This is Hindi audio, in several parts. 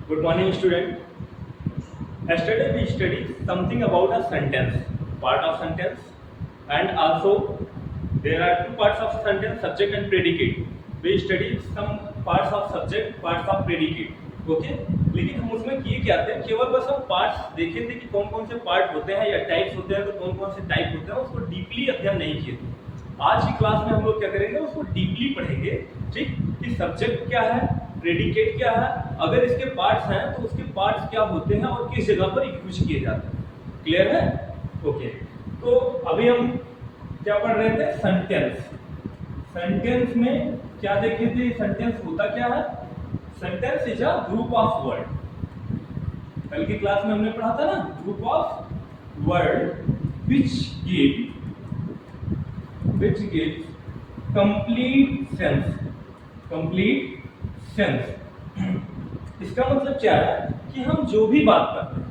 Good morning, student. Yesterday we studied something about a sentence, part of sentence, and also there are two parts of sentence, subject and predicate. We studied some parts of subject, parts of predicate. Okay लेकिन हम उसमें किए क्या थे, केवल बस हम पार्ट्स देखे थे कि कौन कौन से पार्ट होते हैं या टाइप्स होते हैं, तो कौन कौन से टाइप होते हैं उसको डीपली अध्ययन नहीं किए थे। आज की क्लास में हम लोग क्या करेंगे, उसको डीपली पढ़ेंगे। ठीक, कि सब्जेक्ट क्या है, प्रेडिकेट क्या है, अगर इसके पार्ट्स हैं तो उसके पार्ट्स क्या होते हैं और किस जगह पर यूज किए जाते हैं। क्लियर है? ओके, तो अभी हम क्या पढ़ रहे थे, सेंटेंस। सेंटेंस में क्या देखे थे, सेंटेंस होता क्या है। Sentence is a group of word. कल की क्लास में हमने पढ़ा था ना, group of word which give complete sense. इसका मतलब क्या है कि हम जो भी बात करते हैं,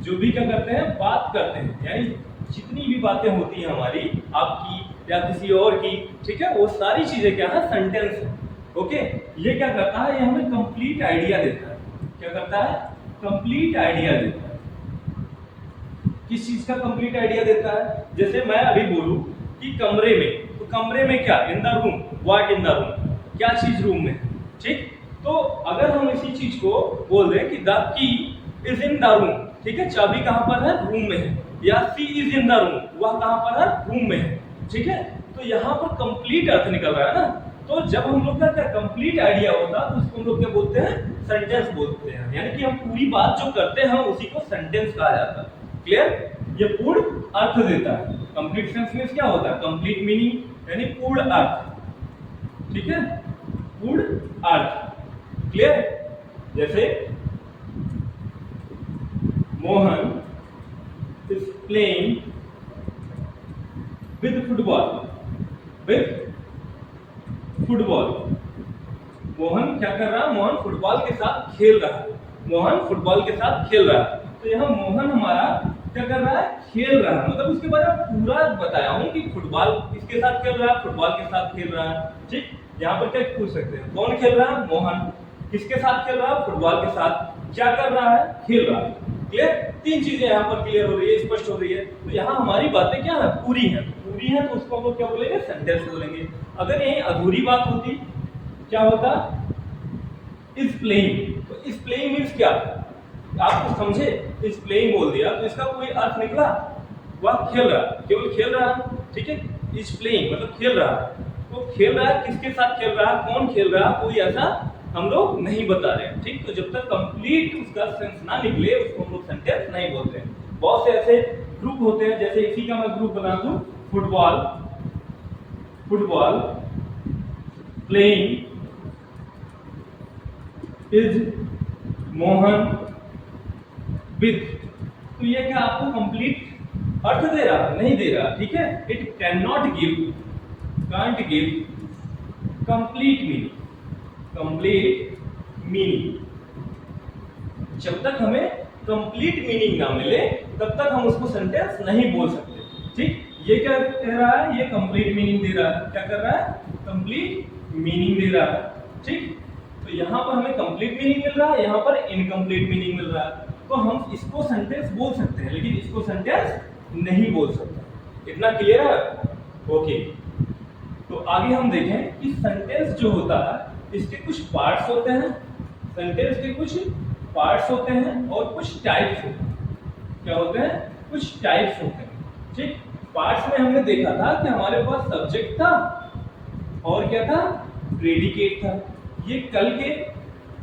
जो भी क्या करते हैं, बात करते हैं, यानी जितनी भी बातें होती हैं हमारी, आपकी या किसी और की, ठीक है, वो सारी चीजें क्या है, सेंटेंस है। ओके, ये क्या करता है, ये हमें कंप्लीट आइडिया देता है। क्या करता है, कंप्लीट आइडिया देता है। किस चीज का कंप्लीट आइडिया देता है, जैसे मैं अभी बोलूं कि कमरे में, तो कमरे में क्या, इन the room, what in the room, क्या चीज रूम में है। ठीक, तो अगर हम इसी चीज को बोल दें कि the key is in the room, ठीक है, चाबी कहां पर है, रूम में है, या सी इज इन द रूम, वह कहां पर है, रूम में है। ठीक है, तो यहाँ पर कंप्लीट अर्थ निकल रहा है ना। तो जब हम लोग का क्या कंप्लीट आइडिया होता है तो उसको हम लोग क्या बोलते हैं, सेंटेंस बोलते हैं। यानी कि हम पूरी बात जो करते हैं उसी को सेंटेंस कहा जाता है। क्लियर? ये पूर्ण अर्थ देता है। कंप्लीट सेंस में क्या होता है, कंप्लीट मीनिंग यानी पूर्ण अर्थ। ठीक है, पूर्ण अर्थ। क्लियर? जैसे Mohan is playing with football. Mohan क्या कर रहा है, मोहन फुटबॉल के साथ खेल रहा है। मोहन फुटबॉल के साथ खेल रहा है, तो यहाँ मोहन हमारा क्या कर रहा है, खेल रहा है। मतलब उसके बारे में पूरा बताया हूँ कि फुटबॉल किसके साथ खेल रहा है, फुटबॉल के साथ खेल रहा है। ठीक, यहाँ पर क्या पूछ सकते हैं, कौन खेल रहा है, मोहन, किसके साथ खेल रहा है, फुटबॉल के साथ, क्या कर रहा है, खेल रहा है। क्लियर? तीन चीजें यहाँ पर क्लियर हो रही है, स्पष्ट हो रही है। तो यहाँ हमारी बातें क्या है, पूरी है तो उसको हम लोग क्या बोलेंगे, सेंटेंस बोलेंगे। अगर यही अधूरी बात होती, क्या होता, इज प्लेइंग, तो इज प्लेइंग मीन्स क्या, आप कुछ समझे, इज प्लेइंग बोल दिया तो इसका कोई अर्थ निकला, वह खेल रहा है, केवल खेल रहा है। ठीक है, इज प्लेइंग मतलब खेल रहा है, तो खेल रहा है, किसके साथ खेल रहा है, कौन खेल रहा है, कोई ऐसा हम लोग नहीं बता रहे हैं। ठीक, तो जब तक कंप्लीट उसका सेंस ना निकले उसको हम लोग सेंटेंस नहीं बोलते हैं। बहुत से ऐसे ग्रुप होते हैं, जैसे इसी का मैं ग्रुप बना दूं, football playing is Mohan with, तो ये क्या आपको कंप्लीट अर्थ दे रहा, नहीं दे रहा। ठीक है, it can't give complete meaning. जब तक हमें कंप्लीट मीनिंग ना मिले तब तक हम उसको सेंटेंस नहीं बोल सकते। ठीक, ये क्या कह रहा है, ये कंप्लीट मीनिंग दे रहा है। क्या कर रहा है, कंप्लीट मीनिंग दे रहा है। ठीक, तो यहाँ पर हमें कंप्लीट मीनिंग मिल रहा है, यहाँ पर इनकम्प्लीट मीनिंग मिल रहा है, तो हम इसको सेंटेंस बोल सकते हैं लेकिन इसको सेंटेंस नहीं बोल सकते। इतना क्लियर है? ओके, तो आगे हम देखें कि सेंटेंस जो होता है इसके कुछ पार्ट्स होते हैं, सेंटेंस के कुछ पार्ट्स होते हैं और कुछ टाइप्स होते हैं। क्या होते हैं, कुछ टाइप्स होते हैं। ठीक, पार्ट्स में हमने देखा था कि हमारे पास सब्जेक्ट था और क्या था, प्रेडिकेट था। ये कल के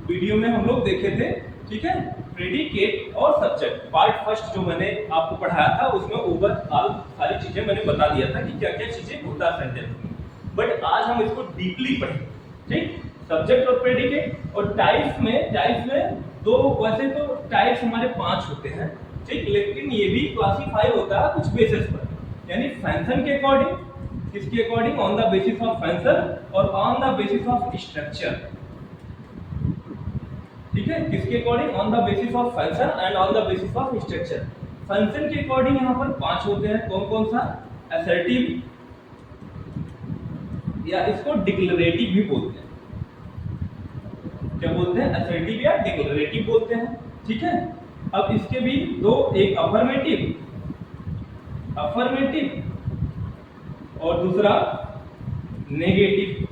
वीडियो में हम लोग देखे थे। ठीक है, प्रेडिकेट और सब्जेक्ट पार्ट फर्स्ट जो मैंने आपको पढ़ाया था उसमें ओवरऑल सारी चीजें मैंने बता दिया था कि क्या क्या चीजें होता है सेंटेंस में। बट आज हम इसको डीपली पढ़ेंगे। ठीक, सब्जेक्ट और प्रेडिकेट। और टाइप्स में दो, वैसे तो टाइप्स हमारे 5 होते हैं। ठीक, लेकिन ये भी क्लासिफाई होता है कुछ बेसिस पर, यानी फंक्शन के अकॉर्डिंग, किसके according, on the basis of function और on the basis of structure. ठीक है, किसके according, on the basis of function and on the basis of structure. Function के अकॉर्डिंग यहाँ पर 5 होते हैं। कौन कौन सा, असर्टिव, या इसको डिक्लेरेटिव भी बोलते हैं। क्या बोलते हैं, असर्टिव या डिक्लेरेटिव बोलते हैं। ठीक है, अब इसके भी दो, एक अफर्मेटिव और दूसरा नेगेटिव।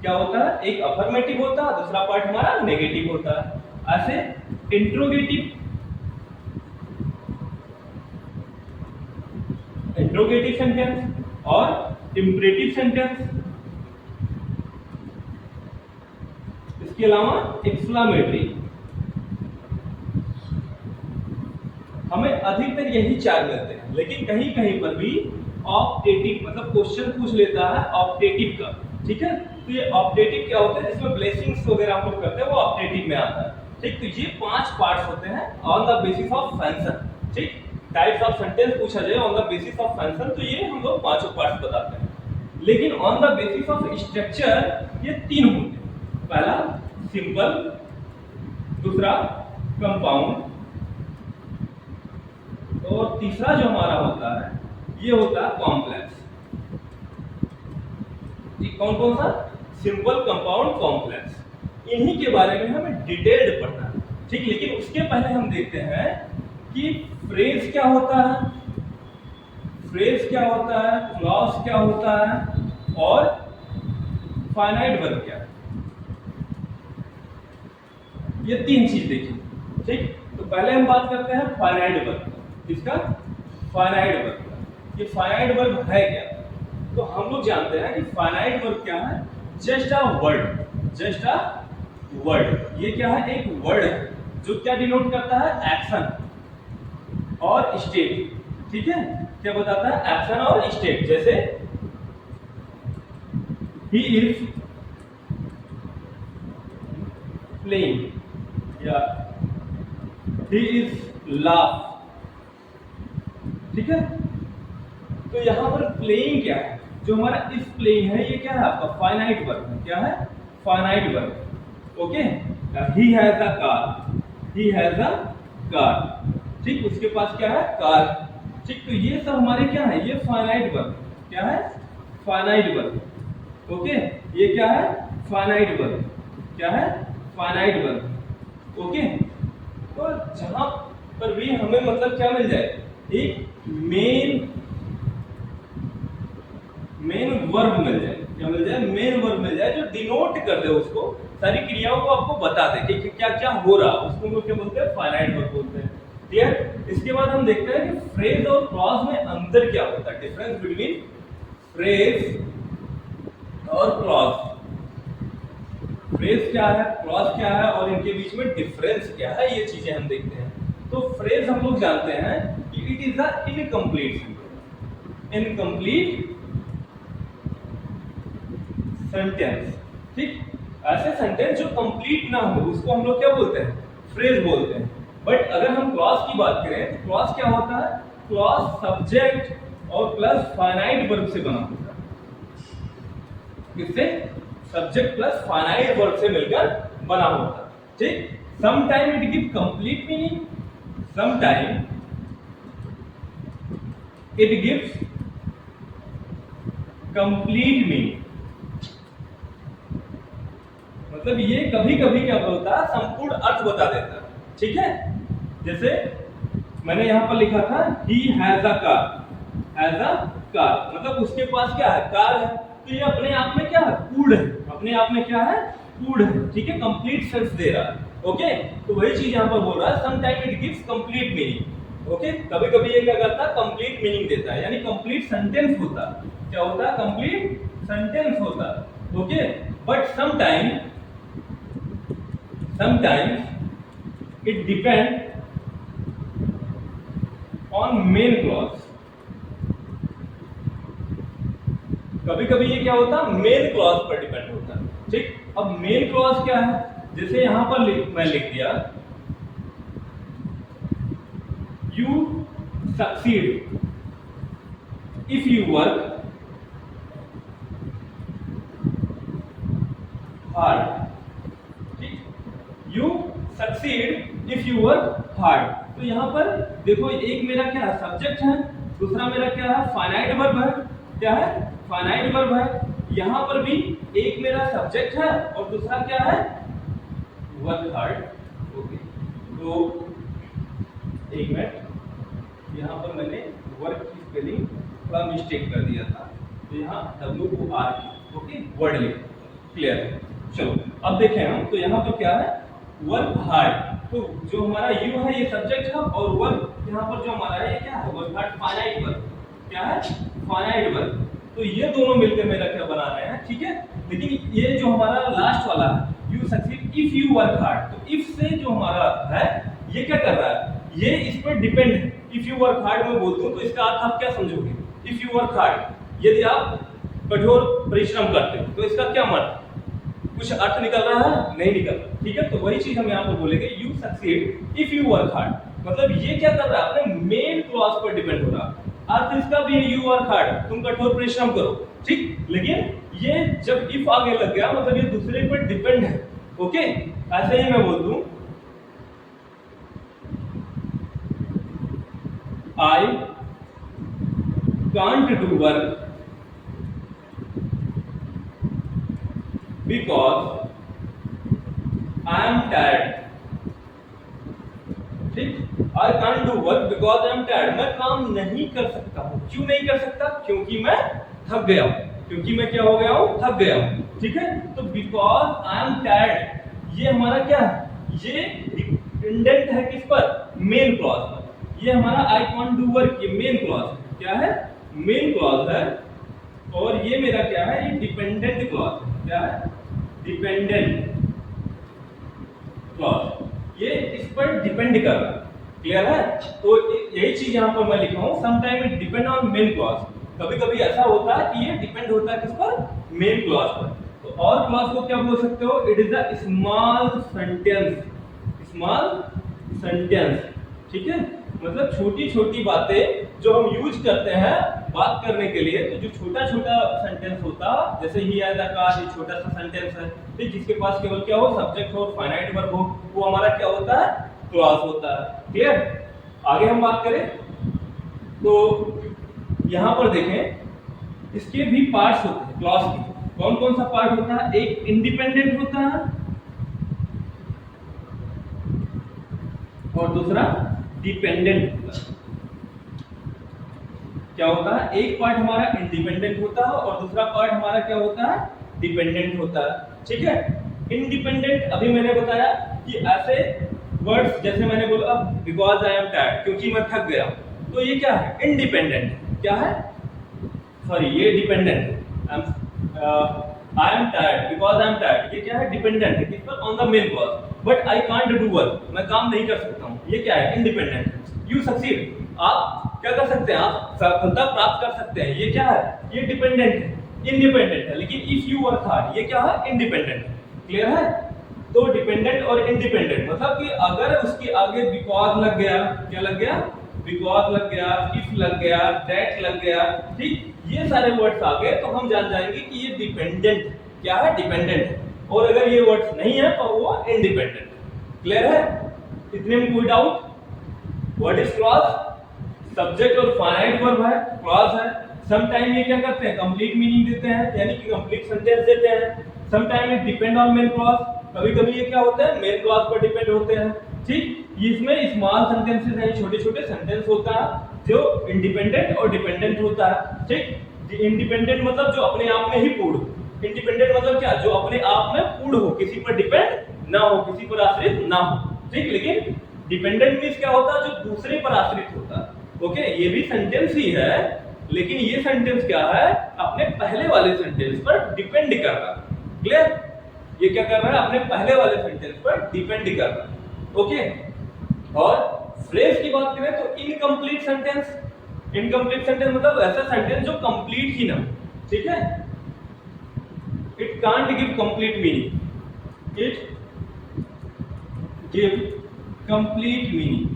क्या होता है, एक अफर्मेटिव होता है, दूसरा पार्ट हमारा नेगेटिव होता है। ऐसे इंट्रोगेटिव सेंटेंस और इंपरेटिव सेंटेंस, इसके अलावा एक्सक्लामेटरी। हमें अधिकतर यही चार मिलते हैं, लेकिन कहीं कहीं पर भी ऑप्टेटिव, मतलब क्वेश्चन पूछ लेता है ऑप्टेटिव का। ठीक है, तो ये ऑप्टेटिव क्या होता है, जिसमें ब्लेसिंग्स वगैरह हम लोग करते हैं, वो ऑप्टेटिव में आता है। ठीक, तो ये 5 पार्ट्स होते हैं on the basis of function. ठीक, टाइप्स ऑफ सेंटेंस पूछा जाए on the basis of function, तो ये हम लोग 5 पार्ट्स बताते हैं। लेकिन on the basis of structure ये 3 होते हैं। पहला सिंपल, दूसरा कंपाउंड, और तीसरा जो हमारा होता है ये होता है कॉम्प्लेक्स। कौन कौन सा, सिंपल, कंपाउंड, कॉम्प्लेक्स। इन्हीं के बारे में हमें डिटेल्ड पढ़ना है। ठीक, लेकिन उसके पहले हम देखते हैं कि फ्रेज क्या होता है, क्लॉज क्या होता है और फाइनाइट वर्ब क्या है। ये 3 चीज देखिए। ठीक, तो पहले हम बात करते हैं फाइनाइट वर्ब। इसका फाइनाइट वर्ब, ये फाइनाइट वर्ब है क्या? तो हम लोग जानते हैं कि फाइनाइट वर्ब क्या है, जस्ट अ वर्ड। ये क्या है, एक वर्ड है जो क्या डिनोट करता है, एक्शन और स्टेट। ठीक है, क्या बताता है, एक्शन और स्टेट। जैसे ही इज प्लेइंग या ही इज लाफ। ठीक है, तो यहां पर प्लेइंग क्या है, जो हमारा इस प्लेइंग है, ये क्या है आपका फाइनाइट वर्ब है। क्या है, finite verb. Okay, he has a car. ठीक, उसके पास क्या है, कार। ठीक, तो ये सब हमारे क्या है, ये फाइनाइट वर्ब। क्या है, फाइनाइट वर्ब। ओके, ये क्या है, फाइनाइट वर्ब। क्या है, फाइनाइट वर्ब। ओके, तो जहां पर भी हमें मतलब क्या मिल जाए, एक मेन वर्ब मिल जाए। क्या मिल जाए, मेन वर्ब मिल जाए, जो डिनोट कर दे उसको, सारी क्रियाओं को आपको बता दे कि क्या क्या हो रहा, उसको लोग क्या बोलते हैं, फाइनाइट वर्ब बोलते हैं। क्लियर? इसके बाद हम देखते हैं कि फ्रेज और क्लॉज में अंतर क्या होता है, डिफरेंस बिटवीन फ्रेज और क्लॉज। फ्रेज क्या है, क्लॉज क्या है और इनके बीच में डिफरेंस क्या है, ये चीजें हम देखते हैं। तो फ्रेज हम लोग जानते हैं कि it is a incomplete sentence. ठीक, ऐसे सेंटेंस जो कंप्लीट ना हो उसको हम लोग क्या बोलते हैं, फ्रेज बोलते हैं। बट अगर हम क्लॉज की बात करें तो क्लॉज क्या होता है, क्लॉज सब्जेक्ट और प्लस फाइनाइट वर्ब से बना होता है। किससे, सब्जेक्ट प्लस फाइनाइट वर्ब से मिलकर बना होता है। ठीक, sometime it give complete meaning, sometime it gives complete meaning. मतलब ये कभी कभी क्या होता है, संपूर्ण अर्थ बता देता है। ठीक है, जैसे मैंने यहां पर लिखा था ही हैज अ कार, मतलब उसके पास क्या है, कार है। तो ये अपने आप में क्या है, कूड है, अपने आप में क्या है, कूड है। ठीक है, कंप्लीट सेंस दे रहा है। ओके, तो वही चीज यहां पर बोल रहा है, sometime it gives complete meaning. Okay, कभी कभी ये क्या करता है, कंप्लीट मीनिंग देता है, यानी कंप्लीट सेंटेंस होता है। क्या होता है, कंप्लीट सेंटेंस होता है। Okay, but sometimes it depends on main clause। कभी कभी ये क्या होता है, मेन क्लॉज पर डिपेंड होता है। ठीक, अब मेन क्लॉज क्या है, जैसे यहां पर मैं लिख दिया you succeed if you work hard. You succeed if you work hard. तो यहां पर देखो, एक मेरा क्या है, सब्जेक्ट है, दूसरा मेरा क्या है, फाइनाइट वर्ब है। क्या है, फाइनाइट वर्ब है। यहां पर भी एक मेरा सब्जेक्ट है और दूसरा क्या है, वर्क हार्ड। ओके, तो एक मिनट, यहाँ पर मैंने वर्क की स्पेलिंग थोड़ा मिस्टेक कर दिया था, तो यहाँ WOR, ओके, वर्ड लिख, क्लियर है। चलो अब देखें हम, तो यहाँ पर क्या है, वर्क हार्ड। तो जो हमारा यू है ये सब्जेक्ट है, और वर्क यहाँ पर जो हमारा है ये क्या है, वर्क हार्ड, फाइनाइट वर्क। क्या है, फाइनाइट वर्क। तो ये दोनों मिलकर मेरा क्या बना रहे हैं, ठीक है। लेकिन ये जो हमारा लास्ट वाला है, you succeed if you work hard, तो इफ से जो हमारा है ये क्या कर रहा है, ये इस पर डिपेंड है। इफ यू वर्क हार्ड मैं बोलता हूं तो इसका अर्थ आप क्या समझोगे, इफ यू वर्क हार्ड, यदि आप कठोर परिश्रम करते हो, तो इसका क्या मतलब, कुछ अर्थ निकल रहा है, नहीं निकल रहा, ठीक है। तो वही चीज हम यहाँ पर बोलेंगे, you succeed if you work hard, मतलब ये क्या कर रहा है, अपने मेन क्लॉज पर डिपेंड हो रहा है। अर्थ इसका भी यू वर्क हार्ड, तुम कठोर परिश्रम करो, ठीक। लेकिन ये जब इफ आगे लग गया, मतलब ये दूसरे पर डिपेंड है, ओके। ऐसे ही मैं बोल दूं, I can't do work because I am tired, ठीक। I can't do work because I am tired, मैं काम नहीं कर सकता हूँ। क्यों नहीं कर सकता, क्योंकि मैं थक गया हूँ, क्योंकि मैं क्या हो गया हूँ, थक गया हूँ, ठीक है। तो because I am tired, ये हमारा क्या है, ये डिपेंडेंट है किस पर, मेन क्लॉज पर। ये हमारा I can't do work, ये मेन क्लॉज है, क्या है, मेन क्लॉज है। और ये मेरा क्या है, ये डिपेंडेंट क्लॉज है, क्या है, डिपेंडेंट क्लॉज, ये इस पर डिपेंड कर रहा है, क्लियर है। तो यही चीज यहाँ पर मैं लिखा हूँ, sometime it depend on main clause, कभी कभी ऐसा होता है कि ये डिपेंड होता है किस पर, मेन क्लॉज पर। तो और क्लॉज को क्या बोल सकते हो, it is a small sentence, small sentence, ठीक है। मतलब छोटी छोटी बातें जो हम यूज करते हैं बात करने के लिए, तो जो छोटा छोटा सेंटेंस होता है, जैसे ही हैज अ कार, ये छोटा सा सेंटेंस है, ठीक, जिसके पास केवल क्या हो, सब्जेक्ट हो, फाइनाइट वर्ब हो, वो हमारा क्या होता है, क्लॉज होता है, क्लियर। आगे हम बात करें तो यहां पर देखें, इसके भी पार्ट्स होते हैं क्लॉज के। कौन कौन सा पार्ट होता है, एक इंडिपेंडेंट होता है और दूसरा डिपेंडेंट होता है। क्या होता है, एक पार्ट हमारा इंडिपेंडेंट होता है और दूसरा पार्ट हमारा क्या होता है, डिपेंडेंट होता है, ठीक है। इंडिपेंडेंट अभी मैंने बताया कि ऐसे वर्ड्स, जैसे मैंने बोला बिकॉज आई एम टायर्ड, क्योंकि मैं थक गया, तो ये क्या है, इंडिपेंडेंट, क्या है, सॉरी ये डिपेंडेंट है। I am tired because I am tired, ये क्या है, डिपेंडेंट है किस पर, on the main clause. But I can't do work, मैं काम नहीं कर सकता हूँ, ये क्या है, इंडिपेंडेंट। यू सक्सीड, आप क्या कर सकते हैं, आप सफलता प्राप्त कर सकते हैं, ये क्या है, ये डिपेंडेंट है, इंडिपेंडेंट है। लेकिन इफ यू वर्क हार्ड, ये क्या है, इंडिपेंडेंट है, क्लियर है। तो डिपेंडेंट और इंडिपेंडेंट, मतलब कि अगर उसके आगे बिकॉज लग गया, क्या लग गया, बिकॉज लग गया, इफ लग गया, दैट लग गया, ठीक, ये सारे वर्ड्स आ गए तो हम जान जाएंगे कि ये डिपेंडेंट, क्या है, डिपेंडेंट है। और अगर ये वर्ड्स नहीं है तो वो इंडिपेंडेंट, क्लियर है। इतने में कोई doubt, what is clause, subject और फाइनाइट वर्ब है, क्लॉज है। सम टाइम ये क्या करते हैं, कंप्लीट मीनिंग देते हैं, यानी कि कंप्लीट सेंटेंस देते हैं। Some time it depend on main clause, कभी कभी ये क्या होता है, मेन क्लॉज पर डिपेंड होते हैं, ठीक। इसमें स्मॉल सेंटेंसेस यानी छोटे छोटे सेंटेंस होता है जो इंडिपेंडेंट और डिपेंडेंट होता है, ठीक। इंडिपेंडेंट मतलब जो अपने आप में ही पूर्ण, इंडिपेंडेंट मतलब क्या, जो अपने आप में पूर्ण हो, किसी पर डिपेंड ना हो, किसी पर आश्रित ना हो, ठीक। लेकिन डिपेंडेंट मींस क्या होता है, जो दूसरे पर आश्रित होता है, ओके। ये भी सेंटेंस ही है, लेकिन ये सेंटेंस क्या है, अपने पहले वाले सेंटेंस पर डिपेंड कर रहा है, क्लियर। ये क्या कर रहा है, अपने पहले वाले सेंटेंस पर डिपेंड कर रहा है, ओके। और फ्रेज की बात करें तो इनकम्प्लीट सेंटेंस, इनकम्प्लीट सेंटेंस मतलब ऐसा सेंटेंस जो कंप्लीट ही ना हो, ठीक है। It can't give complete meaning, it give complete meaning,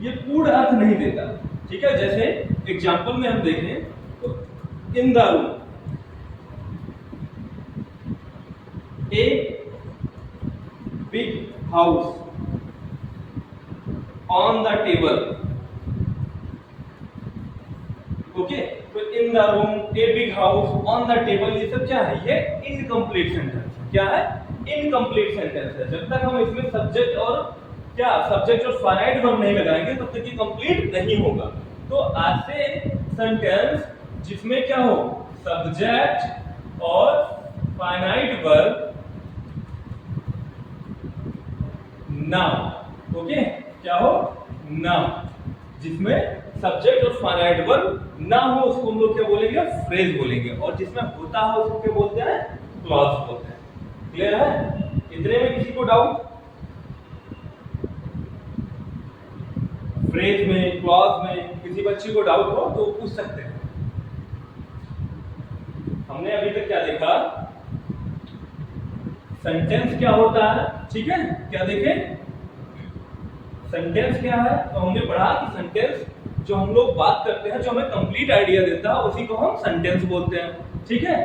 ये पूर्ण अर्थ नहीं देता, ठीक है। जैसे एग्जांपल में हम देखें तो in the room, a big house, on the table, okay, तो in the room, a big house, on the table, ये सब क्या है? ये इनकम्प्लीट सेंटेंस। क्या है? इनकम्प्लीट सेंटेंस है। जब तक हम इसमें सब्जेक्ट और क्या सब्जेक्ट और फाइनाइट वर्ब नहीं लगाएंगे तब तक ये कंप्लीट नहीं होगा। तो आज से सेंटेंस जिसमें क्या हो? सब्जेक्ट और फाइनाइट वर्ब नाउन। ओके, क्या हो? नाउन। जिसमें सब्जेक्ट और फाइनाइट वर्ब ना हो उसको हम लोग क्या बोलेंगे? फ्रेज बोलेंगे। और जिसमें होता है उसको क्या बोलते हैं? क्लॉज बोलते हैं। क्लियर है? इतने में किसी को डाउट? फ्रेज में, क्लॉज में किसी बच्चे को डाउट हो तो पूछ सकते हैं। हमने अभी तक क्या देखा? सेंटेंस क्या होता है, ठीक है? क्या देखे? सेंटेंस क्या है? तो हमने पढ़ा कि सेंटेंस जो हम लोग बात करते हैं, जो हमें कंप्लीट आइडिया देता है, उसी को हम सेंटेंस बोलते हैं, ठीक है?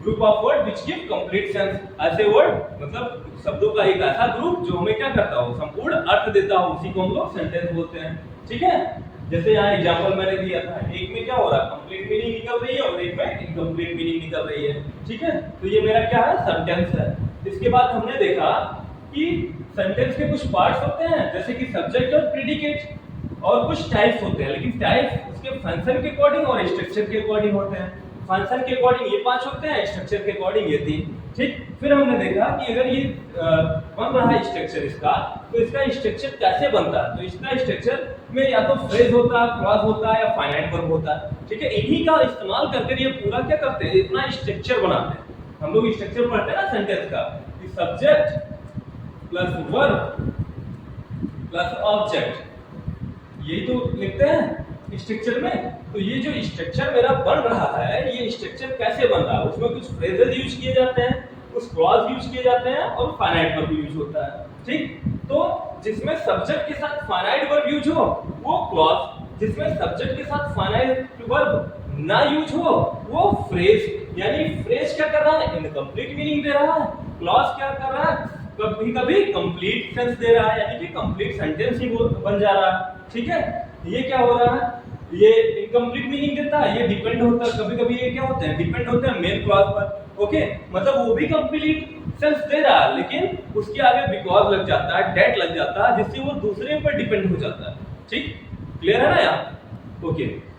Group of word which give complete sense. ऐसे वर्ड मतलब शब्दों का एक ऐसा ग्रुप जो हमें क्या करता हो? संपूर्ण अर्थ देता हो, उसी को हम लोग सेंटेंस बोलते हैं, ठीक है? जैसे यहाँ एग्जांपल मैंने दिया था, एक में क्या हो रहा है? कंप्लीट मीनिंग निकल रही है और एक में इनकम्प्लीट मीनिंग निकल रही है, ठीक है? तो ये मेरा क्या है? सेंटेंस है। इसके बाद हमने देखा कि सेंटेंस के कुछ पार्ट्स होते हैं, जैसे कि सब्जेक्ट और प्रेडिकेट, और कुछ टाइप्स होते हैं, लेकिन टाइप्स उसके फंक्शन के अकॉर्डिंग और स्ट्रक्चर के अकॉर्डिंग होते हैं। फंक्शन के अकॉर्डिंग ये 5 होते हैं, स्ट्रक्चर के अकॉर्डिंग ये 3, ठीक? फिर हमने देखा कि अगर ये बन रहा है स्ट्रक्चर इसका, तो इसका स्ट्रक्चर कैसे बनता है? तो इसका स्ट्रक्चर में या तो फ्रेज होता है, क्लॉज होता है, या फाइनाइट वर्ब होता है, ठीक है? इन्हीं का इस्तेमाल करके ये पूरा क्या करते हैं? इतना स्ट्रक्चर बनाते हैं। हम लोग स्ट्रक्चर पढ़ते हैं ना सेंटेंस का, कि subject plus verb plus object, यही तो लिखते हैं स्ट्रक्चर में। तो ये जो स्ट्रक्चर मेरा बन रहा है, ये स्ट्रक्चर कैसे बन रहा है? उसमें कुछ फ्रेजेस यूज किए जाते हैं, कुछ क्लॉज यूज किए जाते हैं, और फाइनाइट वर्ब यूज होता है, ठीक? तो जिसमें सब्जेक्ट के साथ फाइनाइट वर्ब यूज हो वो क्लॉज, जिसमें सब्जेक्ट के साथ फाइनाइट वर्ब ना यूज हो वो फ्रेज। यानी फ्रेज क्या कर रहा है? इनकम्प्लीट मीनिंग दे रहा है। क्लॉज क्या कर रहा है? कभी कभी कंप्लीट सेंस दे रहा है, यानी कि कंप्लीट सेंटेंस ही बन जा रहा है, ठीक है? ये क्या हो रहा है? ये इनकम्प्लीट मीनिंग देता है, ये डिपेंड होता है, कभी कभी ये क्या होते हैं? डिपेंड होते हैं मेन क्लॉज पर। ओके, मतलब वो भी कंप्लीट सेंस दे रहा है, लेकिन उसके आगे बिकॉज लग जाता है, डेट लग जाता है, जिससे वो दूसरे पर डिपेंड हो जाता है, ठीक? क्लियर है ना यार? ओके।